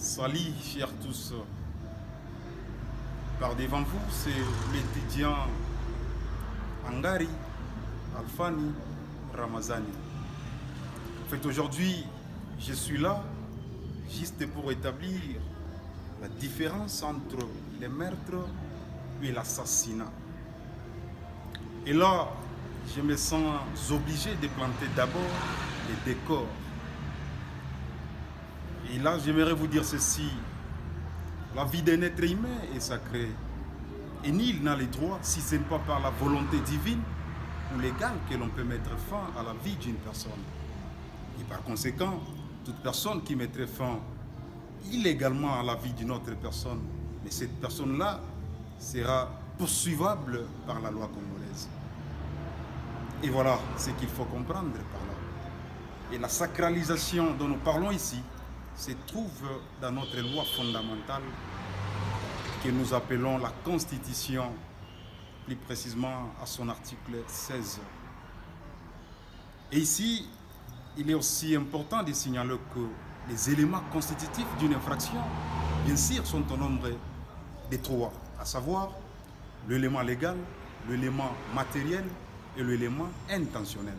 Salut, chers tous. Par devant vous, c'est l'étudiant Angari Alfani Ramazani. En fait, aujourd'hui, je suis là juste pour établir la différence entre le meurtre et l'assassinat. Et là, je me sens obligé de planter d'abord les décors. Et là, j'aimerais vous dire ceci. La vie d'un être humain est sacrée. Et nul n'a le droit, si ce n'est pas par la volonté divine ou légale, que l'on peut mettre fin à la vie d'une personne. Et par conséquent, toute personne qui mettrait fin illégalement à la vie d'une autre personne, mais cette personne-là sera poursuivable par la loi congolaise. Et voilà ce qu'il faut comprendre par là. Et la sacralisation dont nous parlons ici se trouve dans notre loi fondamentale que nous appelons la Constitution, plus précisément à son article 16. Et ici, il est aussi important de signaler que les éléments constitutifs d'une infraction, bien sûr, sont au nombre de trois, à savoir l'élément légal, l'élément matériel et l'élément intentionnel.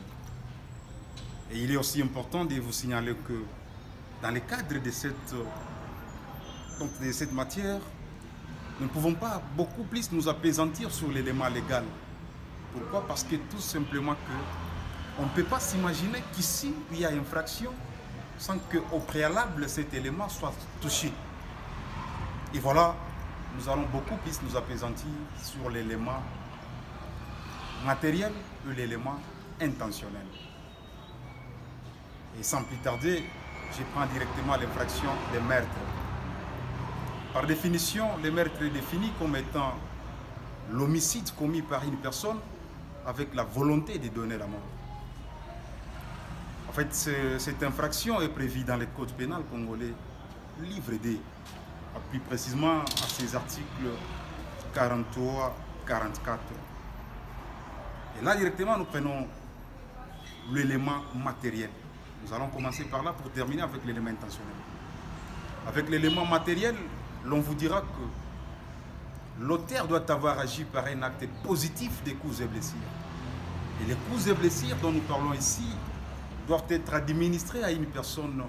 Et il est aussi important de vous signaler que dans le cadre de cette matière, nous ne pouvons pas beaucoup plus nous appesantir sur l'élément légal. Pourquoi? Parce que tout simplement on ne peut pas s'imaginer qu'ici, il y a infraction sans qu'au préalable, cet élément soit touché. Et voilà, nous allons beaucoup plus nous appesantir sur l'élément matériel et l'élément intentionnel. Et sans plus tarder, je prends directement l'infraction de meurtre. Par définition, le meurtre est défini comme étant l'homicide commis par une personne avec la volonté de donner la mort. En fait, cette infraction est prévue dans le code pénal congolais, livre D, plus précisément à ses articles 43, 44. Et là, directement, nous prenons l'élément matériel. Nous allons commencer par là pour terminer avec l'élément intentionnel. Avec l'élément matériel, l'on vous dira que l'auteur doit avoir agi par un acte positif des coups et blessures. Et les coups et blessures dont nous parlons ici doivent être administrés à une personne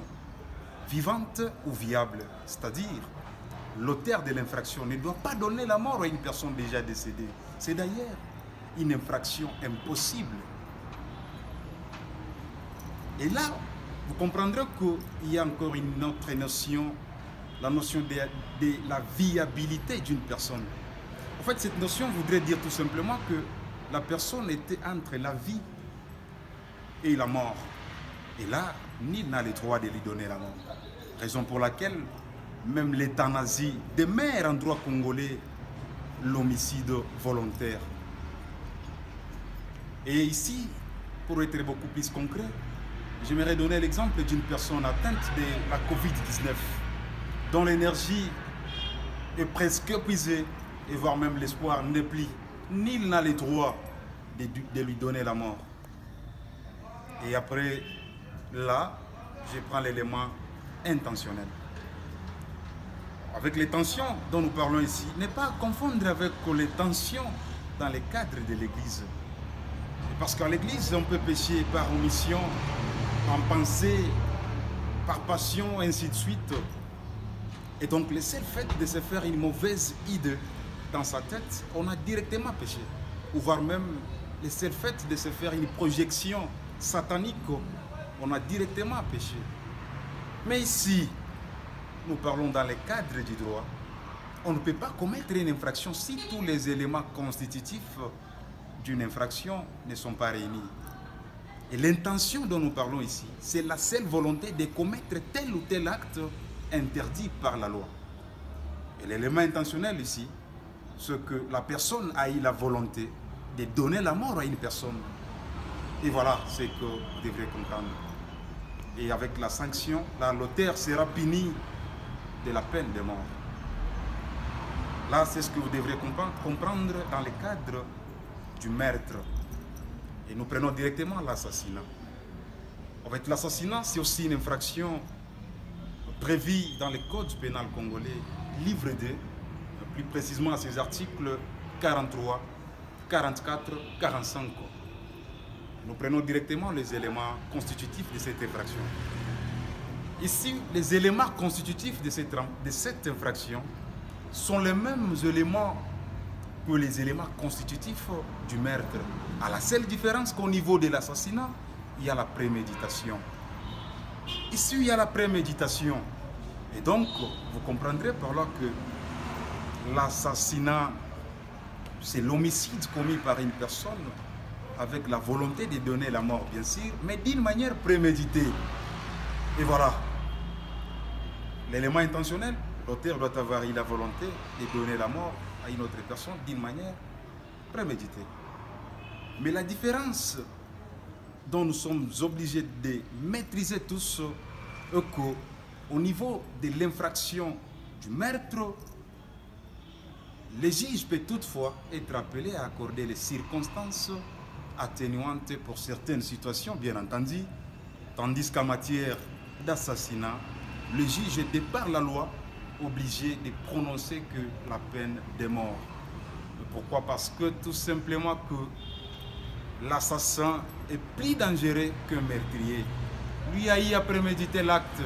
vivante ou viable. C'est-à-dire, l'auteur de l'infraction ne doit pas donner la mort à une personne déjà décédée. C'est d'ailleurs une infraction impossible. Et là, vous comprendrez qu'il y a encore une autre notion, la notion de la viabilité d'une personne. En fait, cette notion voudrait dire tout simplement que la personne était entre la vie et la mort. Et là, nul n'a le droit de lui donner la mort. Raison pour laquelle même l'euthanasie demeure en droit congolais l'homicide volontaire. Et ici, pour être beaucoup plus concret, j'aimerais donner l'exemple d'une personne atteinte de la Covid-19, dont l'énergie est presque épuisée, et voire même l'espoir n'est plus. Nul n'a le droit de lui donner la mort. Et après, là, je prends l'élément intentionnel. Avec les tensions dont nous parlons ici, n'est pas à confondre avec les tensions dans le cadre de l'Église. Parce qu'à l'Église, on peut pécher par omission, en pensée, par passion, ainsi de suite. Et donc, le seul fait de se faire une mauvaise idée dans sa tête, on a directement péché. Ou voire même le seul fait de se faire une projection satanique, on a directement péché. Mais ici, nous parlons dans le cadre du droit. On ne peut pas commettre une infraction si tous les éléments constitutifs d'une infraction ne sont pas réunis. Et l'intention dont nous parlons ici, c'est la seule volonté de commettre tel ou tel acte interdit par la loi. Et l'élément intentionnel ici, c'est que la personne a eu la volonté de donner la mort à une personne. Et voilà ce que vous devrez comprendre. Et avec la sanction, l'auteur sera puni de la peine de mort. Là, c'est ce que vous devrez comprendre dans le cadre du meurtre. Et nous prenons directement l'assassinat. En fait, l'assassinat, c'est aussi une infraction prévu dans le Code pénal congolais, livre 2, plus précisément à ses articles 43, 44, 45. Nous prenons directement les éléments constitutifs de cette infraction. Ici, les éléments constitutifs de cette infraction sont les mêmes éléments que les éléments constitutifs du meurtre. À la seule différence qu'au niveau de l'assassinat, il y a la préméditation. Ici, il y a la préméditation. Et donc, vous comprendrez par là que l'assassinat, c'est l'homicide commis par une personne avec la volonté de donner la mort, bien sûr, mais d'une manière préméditée. Et voilà. L'élément intentionnel, l'auteur doit avoir eu la volonté de donner la mort à une autre personne d'une manière préméditée. Mais la différence dont nous sommes obligés de maîtriser tous est qu'au niveau de l'infraction du meurtre, le juge peut toutefois être appelé à accorder les circonstances atténuantes pour certaines situations, bien entendu, tandis qu'en matière d'assassinat, le juge est de par la loi obligé de prononcer que la peine de mort. Pourquoi? Parce que tout simplement que l'assassin est plus dangereux qu'un meurtrier. Lui a eu à préméditer l'acte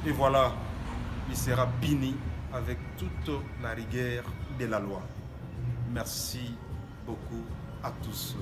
et voilà, il sera puni avec toute la rigueur de la loi. Merci beaucoup à tous.